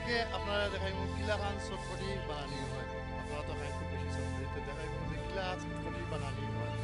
আজকে আপনারা দেখাইব কিলাখান চটপটি বানানি হয় আপনারা তো খাই খুব বেশি চটপটি তো দেখাইব যে কিলা চটপটি বানানি হয়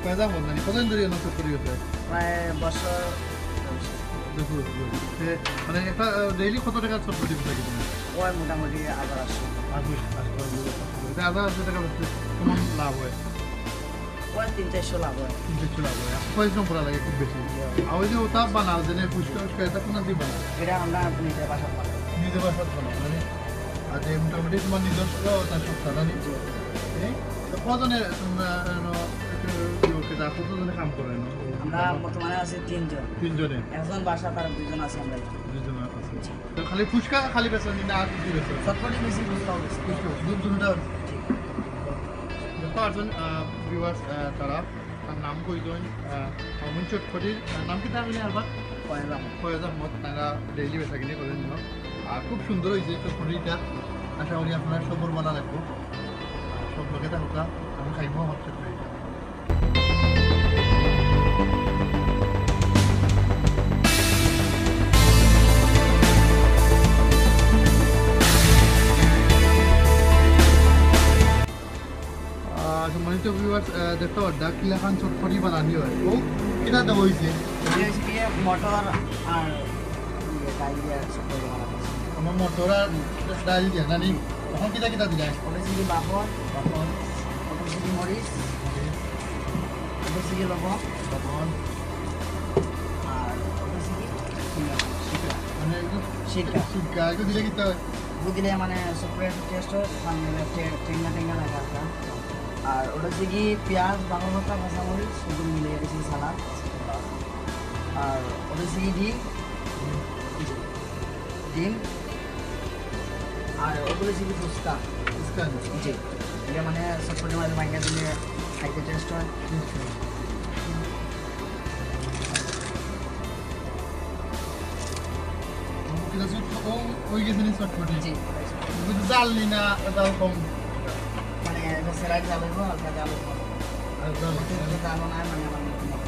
কয়দা বল নানি কতদিন ধরে নষ্ট করি হতে প্রায় বছর দেখো মানে একটা ডেইলি কত টাকা চটপটি বিক্রি করেন ওই মোটামুটি 1800 টাকা কেমন লাভ হয় ওই 300 লাভ হয় 300 লাভ হয় পরিশ্রম করা লাগে খুব বেশি আর ওই যে ওটা বানাও যেন ফুচকা এটা কোন দিয়ে বানাও এটা আমরা নিজের বাসা বানাই নিজের বাসাত বানাও মানে আর যে মোটামুটি তোমার নিজস্ব তার সপ্তাহ না কজনে তোমরা কতজনে কাম করে আমরা বর্তমানে আছি তিনজনে একজন বাসা তার দুজন আছে আমরা দুজন আছে তো খালি ফুচকা খালি বেচা নি না আর কিছু বেচা চটপটি বেশি ফুচকাও বেশি দুটা দেখো একজন ভিউয়ার্স তারা তার নাম কইজন অমন চটপটির নাম কি তার আবার ফয়েজ আহমদ তারা ডেইলি বেচা কিনে করেন আর খুব সুন্দর হয়েছে চটপটিটা আশা করি আপনারা সবর বানা লাগবো সব লোকে থাকা আমি খাইব আমার চটপটিটা সম্মানিত ভিউয়ার্স দেখতে পারদা কিলাখান চটপটি বানানি হয় ও কিনা দেওয়া হয়েছে মটর আর ডাল দিয়ে চটপটি বানানো আমার মটর আর ডাল দিয়া নানি তখন কিটা কিটা দিলা ওটা ছিল বাপন ওটা ছিল মরিচ ওটা ছিল লবণ আর ওটা ছিল মানে শিকা এগুলো দিলে কিটা হয় দিলে মানে সুপার টেস্ট হয় মানে টেঙ্গা টেঙ্গা লাগা একটা আর ওটা হচ্ছে কি পেঁয়াজ বাংলা মশলা কাঁচামরিচ শুধু মিলে রেখেছি সালাদ আর ওটা হচ্ছে কি ডিম আর ওগুলো হচ্ছে কি ফুচকা জি এটা মানে চটপটির মাঝে মাইকা দিলে খাইতে টেস্ট হয় ওই গেছে চটপটি জি জাল নি না জাল কম মানে স্যালাড জাল হইব হালকা জাল হইব আর জাল জাল নাই মানে আমার মিডিয়াম